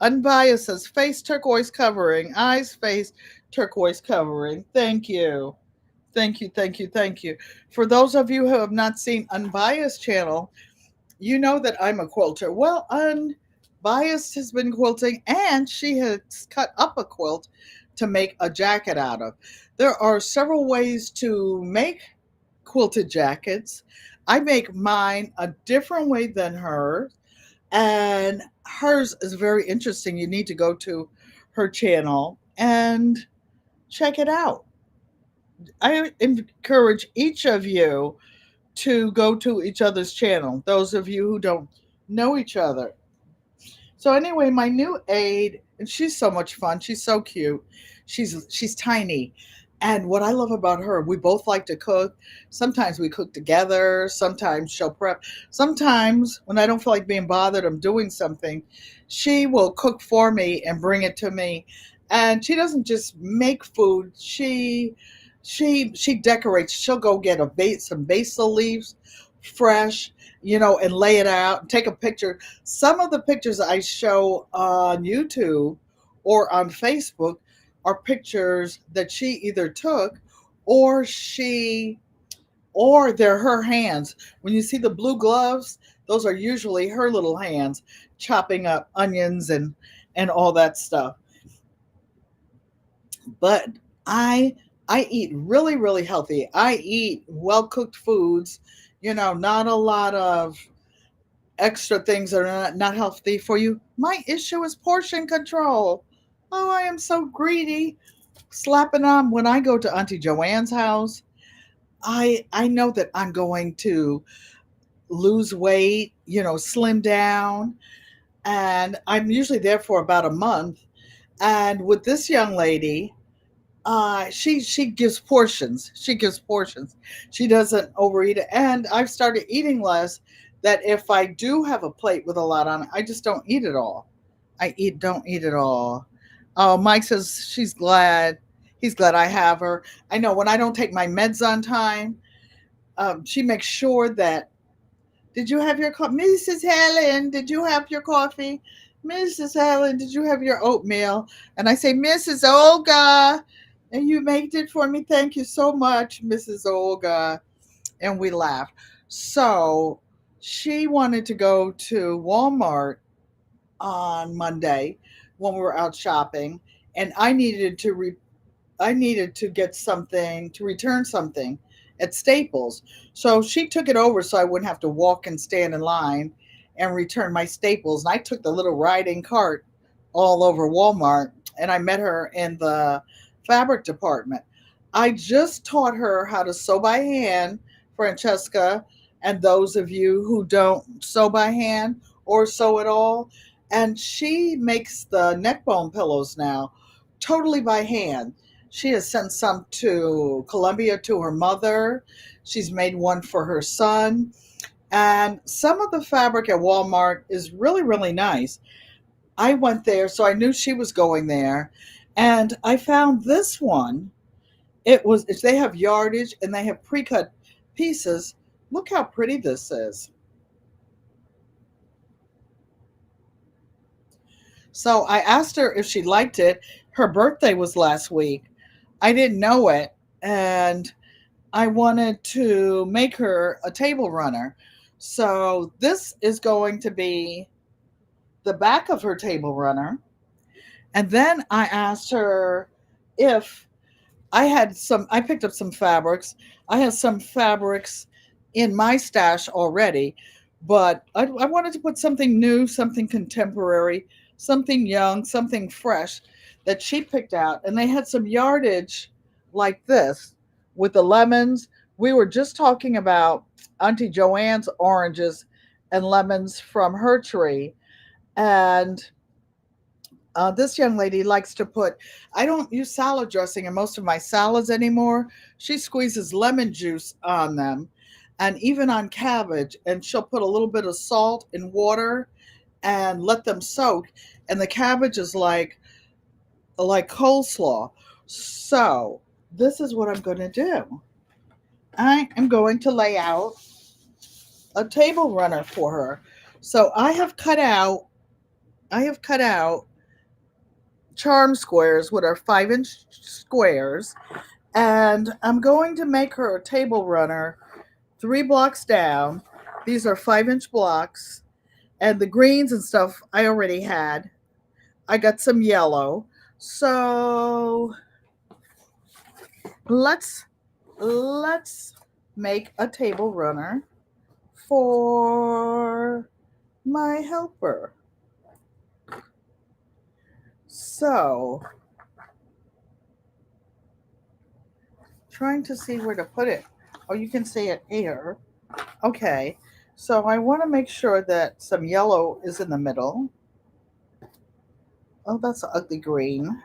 Unbiased says face turquoise covering, eyes face turquoise covering. Thank you. Thank you, thank you, thank you. For those of you who have not seen Unbiased channel, you know that I'm a quilter. Well, Unbiased has been quilting and she has cut up a quilt to make a jacket out of. There are several ways to make quilted jackets. I make mine a different way than hers, and hers is very interesting. You need to go to her channel and check it out. I encourage each of you to go to each other's channel, those of you who don't know each other. So anyway, my new aide, and she's so much fun. She's so cute. She's tiny. And what I love about her, we both like to cook. Sometimes we cook together, sometimes she'll prep. Sometimes when I don't feel like being bothered, I'm doing something, she will cook for me and bring it to me. And she doesn't just make food, she decorates. She'll go get some basil leaves, fresh, and lay it out and take a picture. Some of the pictures I show on YouTube or on Facebook are pictures that she either took or they're her hands. When you see the blue gloves, those are usually her little hands chopping up onions and all that stuff. But I I eat really, really healthy. I eat well cooked foods, not a lot of extra things that are not healthy for you. My issue is portion control. Oh, I am so greedy. Slapping on when I go to Auntie Joanne's house, I know that I'm going to lose weight, slim down, and I'm usually there for about a month. And with this young lady, she gives portions. She gives portions. She doesn't overeat it. And I've started eating less. That if I do have a plate with a lot on it, I just don't eat it all. Don't eat it all. Oh, Mike says she's glad. He's glad I have her. I know when I don't take my meds on time, she makes sure that. Did you have your coffee, Mrs. Helen? Did you have your coffee, Mrs. Helen? Did you have your oatmeal? And I say, Mrs. Olga, and you made it for me. Thank you so much, Mrs. Olga. And we laughed. So she wanted to go to Walmart on Monday when we were out shopping, and I needed to get something to return something at Staples. So she took it over so I wouldn't have to walk and stand in line and return my staples. And I took the little riding cart all over Walmart, and I met her in the fabric department. I just taught her how to sew by hand, Francesca, and those of you who don't sew by hand or sew at all. And she makes the neck bone pillows now totally by hand. She has sent some to Colombia to her mother. She's made one for her son. And some of the fabric at Walmart is really, really nice. I went there, so I knew she was going there. And I found this one. If they have yardage and they have pre-cut pieces. Look how pretty this is. So I asked her if she liked it. Her birthday was last week. I didn't know it. And I wanted to make her a table runner. So this is going to be the back of her table runner. And then I asked her if I picked up some fabrics. I had some fabrics in my stash already, but I wanted to put something new, something contemporary, something young, something fresh that she picked out. And they had some yardage like this with the lemons. We were just talking about Auntie Joanne's oranges and lemons from her tree. And this young lady likes to put, I don't use salad dressing in most of my salads anymore. She squeezes lemon juice on them and even on cabbage. And she'll put a little bit of salt in water and let them soak. And the cabbage is like coleslaw. So this is what I'm going to do. I am going to lay out a table runner for her. So I have cut out charm squares, what are 5-inch squares, and I'm going to make her a table runner 3 blocks down. These are 5-inch blocks, and the greens and stuff I already had. I got some yellow. So let's let's make a table runner for my helper. So trying to see where to put it. Oh, you can see it here. Okay. So I want to make sure that some yellow is in the middle. Oh, that's an ugly green.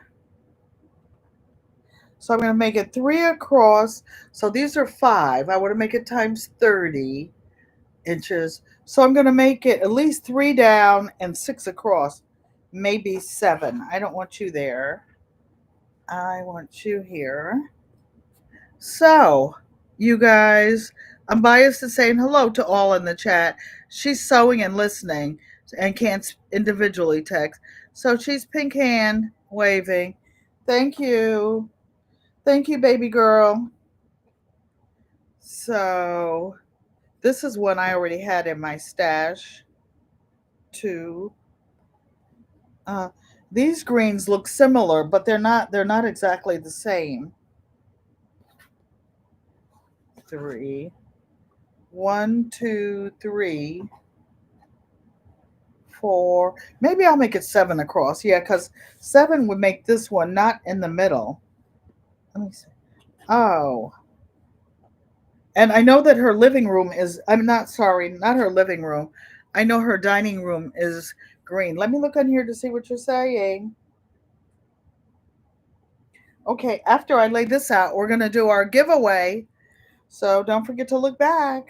So I'm going to make it 3 across. So these are 5. I want to make it times 30 inches. So I'm going to make it at least 3 down and 6 across. Maybe 7. I don't want you there. I want you here. So, you guys, I'm biased to saying hello to all in the chat. She's sewing and listening and can't individually text. So she's pink hand waving. Thank you. Thank you, baby girl. So, this is one I already had in my stash. Two. Uh, these greens look similar, but they're not exactly the same. Three. One, two, three, four. Maybe I'll make it seven across. Yeah, because seven would make this one not in the middle. Let me see. Oh. And I know that her living room is, I'm not sorry, not her living room. I know her dining room is green. Let me look on here to see what you're saying. Okay, after I lay this out, we're going to do our giveaway. So don't forget to look back.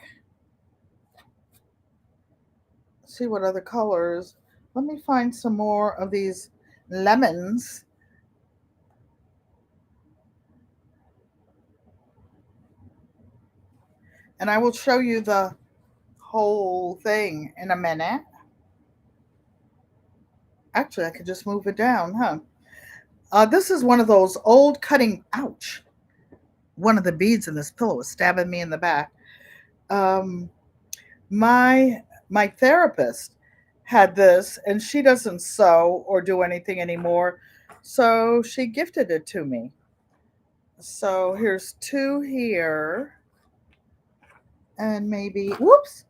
See what other colors. Let me find some more of these lemons. And I will show you the whole thing in a minute. Actually, I could just move it down, huh? This is one of those old cutting. Ouch! One of the beads in this pillow is stabbing me in the back. Um, my therapist had this, and she doesn't sew or do anything anymore, so she gifted it to me. So here's two here, and maybe whoops.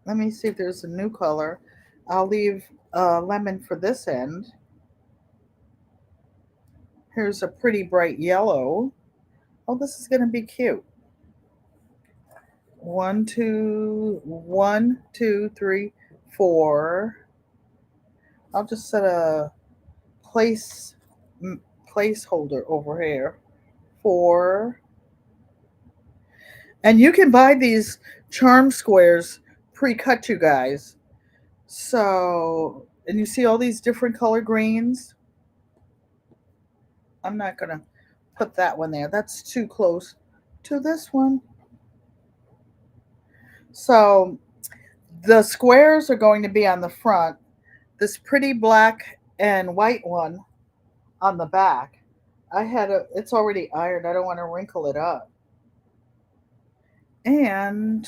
Let me see if there's a new color. I'll leave lemon for this end. Here's a pretty bright yellow. Oh, this is going to be cute. One, two, three, four. I'll just set a placeholder over here. Four. And you can buy these charm squares pre-cut, you guys. So, and you see all these different color greens. I'm not going to put that one there. That's too close to this one. So the squares are going to be on the front. This pretty black and white one on the back. It's already ironed. I don't want to wrinkle it up. And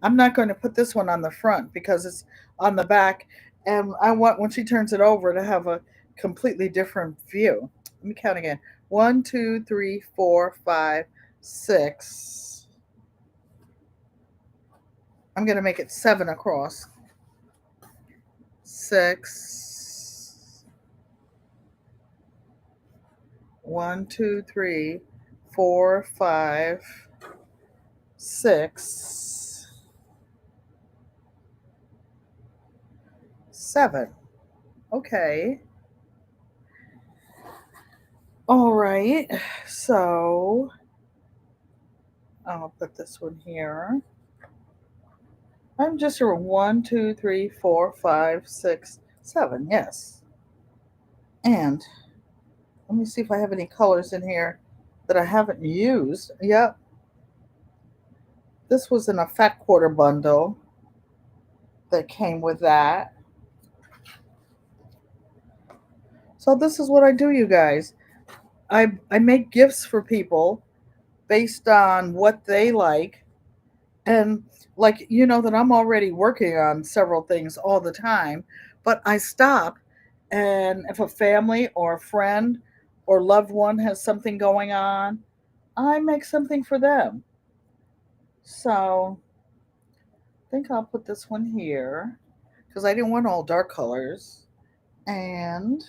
I'm not going to put this one on the front because it's on the back. And I want, when she turns it over, to have a completely different view. Let me count again. One, two, three, four, five, six. I'm going to make it seven across. Six. One, two, three, four, five, six, seven. Okay. All right. So I'll put this one here. I'm just a one, two, three, four, five, six, seven. Yes. And let me see if I have any colors in here that I haven't used. Yep. This was in a fat quarter bundle that came with that. So this is what I do, you guys. I make gifts for people based on what they like. And like, you know, that I'm already working on several things all the time, but I stop, and if a family or a friend or loved one has something going on, I make something for them. So I think I'll put this one here because I didn't want all dark colors. And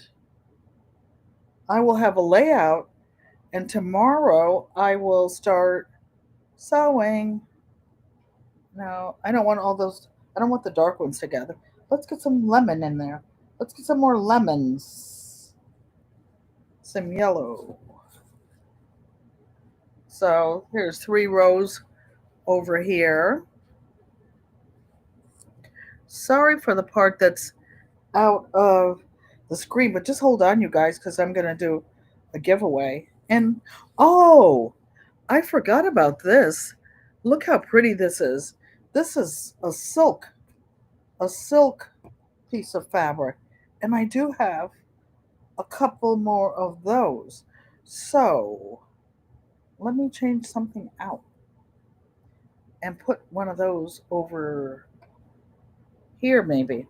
I will have a layout, and tomorrow I will start sewing. No, I don't want all those. I don't want the dark ones together. Let's get some lemon in there. Let's get some more lemons. Some yellow. So here's three rows over here. Sorry for the part that's out of the screen, but just hold on, you guys, because I'm going to do a giveaway. And oh, I forgot about this. Look how pretty this is. This is a silk piece of fabric. And I do have a couple more of those. So let me change something out and put one of those over here, maybe.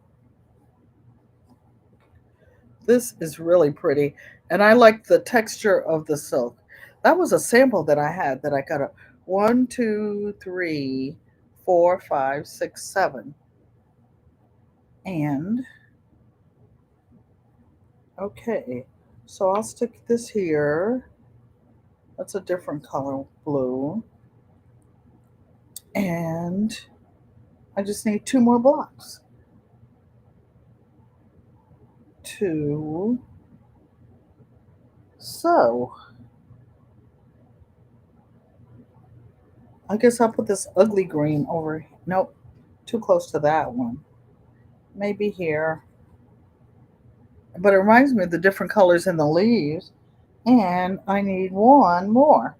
This is really pretty. And I like the texture of the silk. That was a sample that I had that I got a 1, 2, 3, 4, 5, 6, 7. And okay, so I'll stick this here. That's a different color, blue. And I just need 2 more blocks. 2. So I guess I'll put this ugly green over. Nope, too close to that one. Maybe here. But it reminds me of the different colors in the leaves. And I need one more.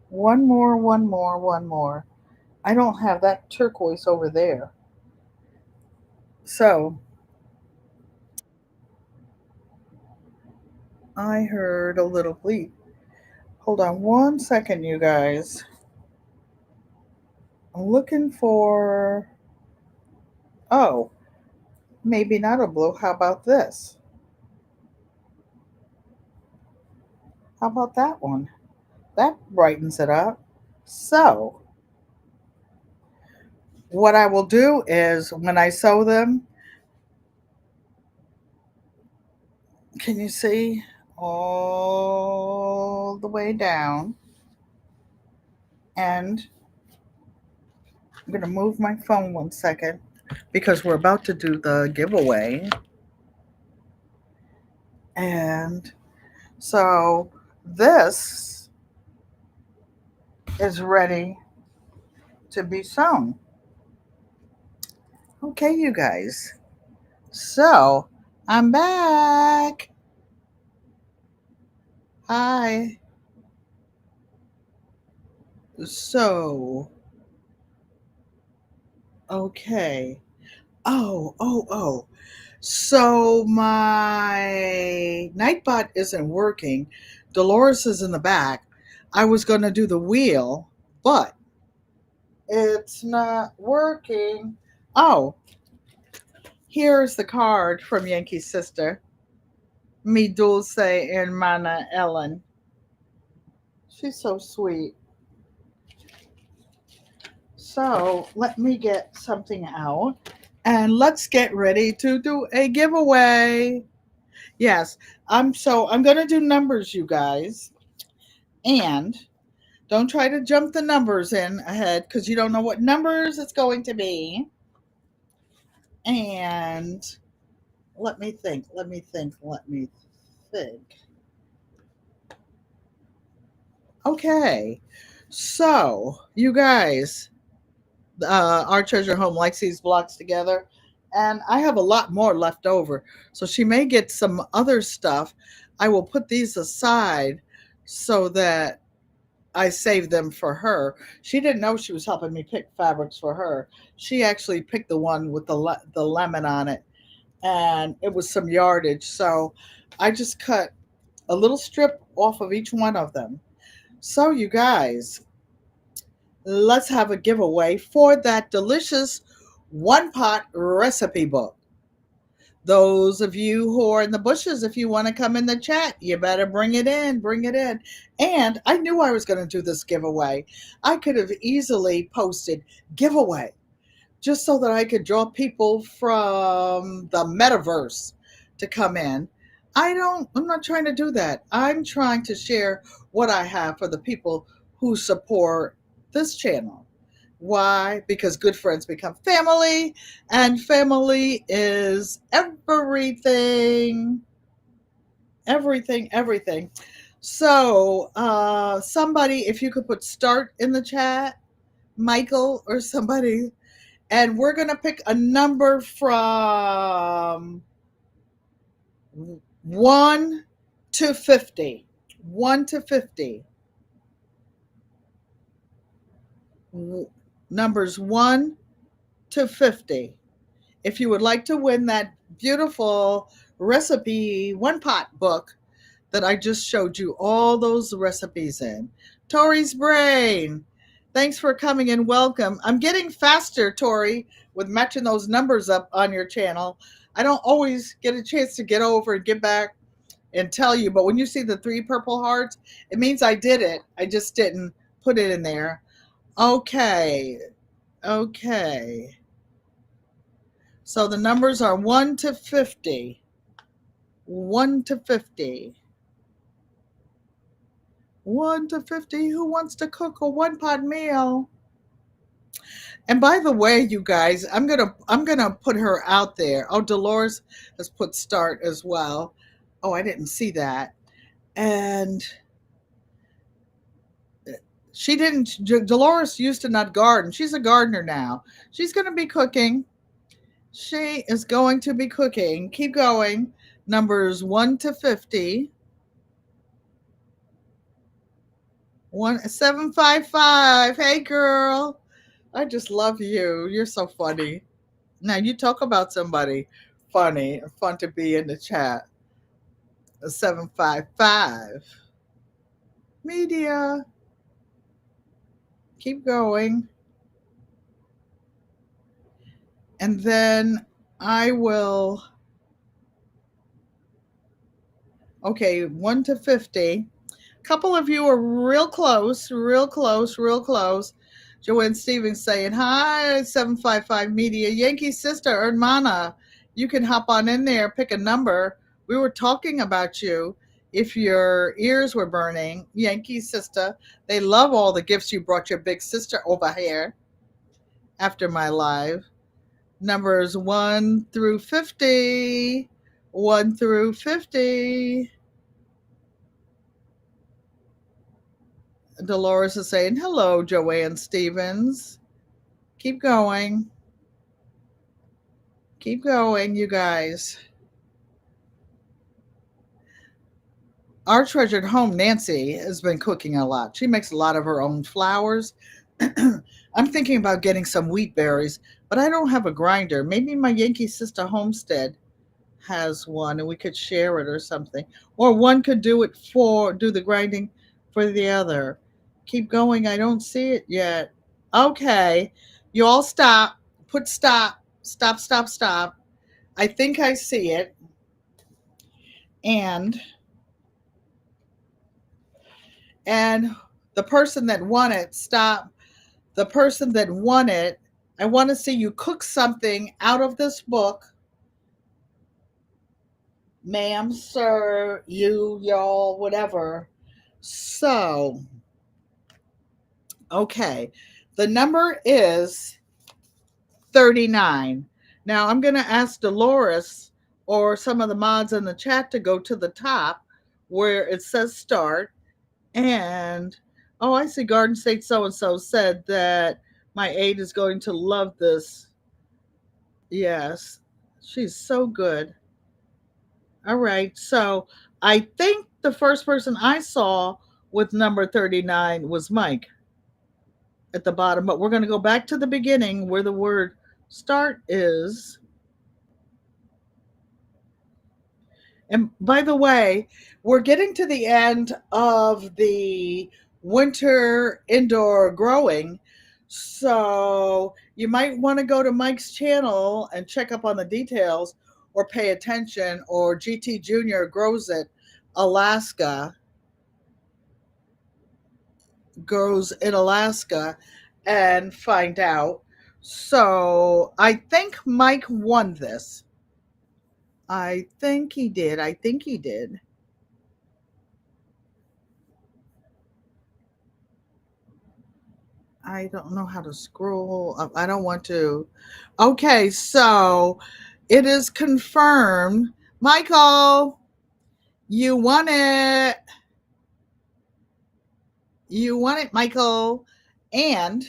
One more, one more, one more. I don't have that turquoise over there. So I heard a little bleep. Hold on 1 second, you guys. I'm looking for. Oh, maybe not a blue. How about this? How about that one? That brightens it up. So, what I will do is when I sew them, can you see all the way down? And I'm going to move my phone 1 second because we're about to do the giveaway. And so this is ready to be sewn. Okay, you guys. So I'm back. Hi. So, okay. Oh. So my Nightbot isn't working. Dolores is in the back. I was going to do the wheel, but it's not working. Oh, here's the card from Yankee's sister, Mi Dulce Hermana Ellen. She's so sweet. So let me get something out and let's get ready to do a giveaway. Yes, I'm going to do numbers, you guys. And don't try to jump the numbers in ahead because you don't know what numbers it's going to be. And let me think. Okay. So, you guys, our treasure home likes these blocks together. And I have a lot more left over. So she may get some other stuff. I will put these aside so that I saved them for her. She didn't know she was helping me pick fabrics for her. She actually picked the one with the lemon on it, and it was some yardage. So I just cut a little strip off of each one of them. So you guys, let's have a giveaway for that delicious one pot recipe book. Those of you who are in the bushes, if you want to come in the chat, you better bring it in, bring it in. And I knew I was going to do this giveaway. I could have easily posted giveaway just so that I could draw people from the metaverse to come in. I'm not trying to do that. I'm trying to share what I have for the people who support this channel. Why? Because good friends become family, and family is everything. Everything. So, somebody, if you could put start in the chat, Michael or somebody, and we're going to pick a number from 1 to 50. 1 to 50. Numbers 1 to 50. If you would like to win that beautiful recipe one pot book that I just showed you all those recipes in. Tori's Brain, thanks for coming and welcome. I'm getting faster, Tori, with matching those numbers up on your channel. I don't always get a chance to get over and get back and tell you, but when you see the 3 purple hearts, it means I did it. I just didn't put it in there. Okay. Okay. So the numbers are 1 to 50. 1 to 50. 1 to 50. Who wants to cook a one pot meal? And by the way, you guys, I'm gonna put her out there. Oh, Dolores has put start as well. Oh, I didn't see that. And she didn't. Dolores used to not garden. She's a gardener now. She's gonna be cooking. She is going to be cooking. Keep going. Numbers 1 to 50. 1755. Hey, girl. I just love you. You're so funny. Now, you talk about somebody funny and fun to be in the chat. 755. Media. Keep going. And then I will. Okay, 1 to 50. Couple of you are real close, real close, real close. Joanne Stevens saying, hi, 755 Media. Yankee sister, hermana, you can hop on in there, pick a number. We were talking about you if your ears were burning. Yankee sister, they love all the gifts you brought your big sister over here after my live. Numbers 1 through 50. 1 through 50. Dolores is saying, hello, Joanne Stevens. Keep going. Keep going, you guys. Our treasured home, Nancy, has been cooking a lot. She makes a lot of her own flours. I'm thinking about getting some wheat berries, but I don't have a grinder. Maybe my Yankee sister Homestead has one and we could share it or something. Or one could do the grinding for the other. Keep going. I don't see it yet. Okay. You all stop. Put stop. Stop, stop, stop. I think I see it. And the person that won it, stop. The person that won it, I want to see you cook something out of this book. Ma'am, sir, you, y'all, whatever. So, okay. The number is 39. Now, I'm going to ask Dolores or some of the mods in the chat to go to the top where it says start. And, oh, I see Garden State so-and-so said that my aide is going to love this. Yes, she's so good. All right. So I think the first person I saw with number 39 was Mike at the bottom, but we're going to go back to the beginning where the word start is. And by the way, we're getting to the end of the winter indoor growing. So you might want to go to Mike's channel and check up on the details or pay attention, or GT Junior grows it, Alaska, grows in Alaska, and find out. So I think Mike won this. I think he did. I think he did. I don't know how to scroll up. I don't want to. Okay, so it is confirmed. Michael, you won it. You won it, Michael. And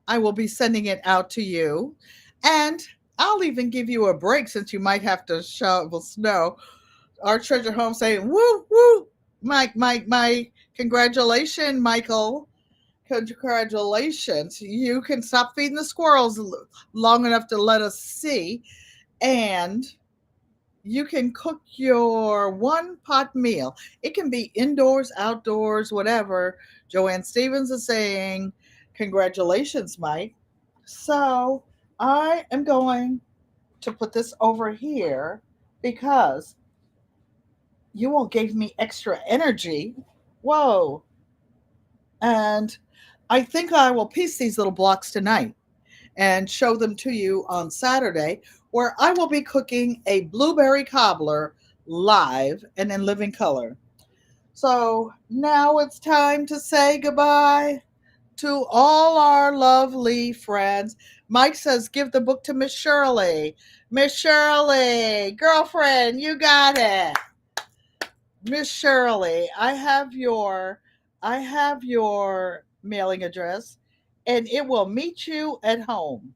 I will be sending it out to you. And I'll even give you a break since you might have to shovel snow. Our treasure home saying, woo, woo. Mike. Congratulations, Michael. Congratulations. You can stop feeding the squirrels long enough to let us see. And you can cook your one pot meal. It can be indoors, outdoors, whatever. Joanne Stevens is saying, congratulations, Mike. So I am going to put this over here because you all gave me extra energy. Whoa. And I think I will piece these little blocks tonight and show them to you on Saturday, where I will be cooking a blueberry cobbler live and in living color. So now it's time to say goodbye to all our lovely friends. Mike says, give the book to Miss Shirley. Miss Shirley, girlfriend, you got it. Miss Shirley, I have your mailing address and it will meet you at home.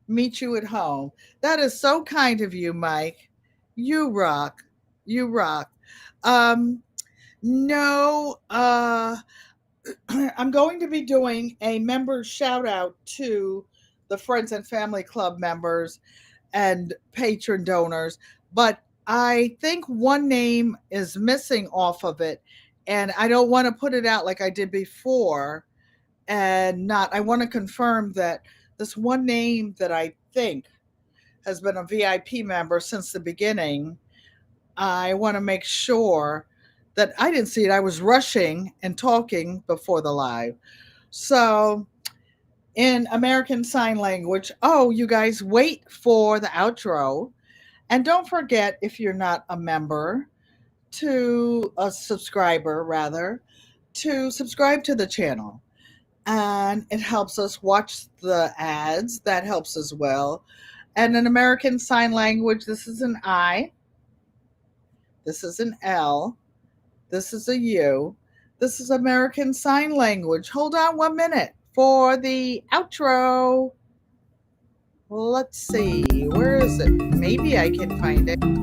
Meet you at home. That is so kind of you, Mike. You rock. You rock. Um no I'm going to be doing a member shout out to the Friends and Family Club members and patron donors, but I think one name is missing off of it, and I don't want to put it out like I did before. And not, I want to confirm that this one name that I think has been a VIP member since the beginning, I want to make sure that I didn't see it. I was rushing and talking before the live. So, in American Sign Language, oh, you guys wait for the outro. And don't forget, if you're not a member, to a subscriber, rather, to subscribe to the channel. And it helps us watch the ads. That helps as well. And in American Sign Language, this is an I. This is an L. This is a U. This is American Sign Language. Hold on 1 minute for the outro. Let's see. Where is it? Maybe I can find it.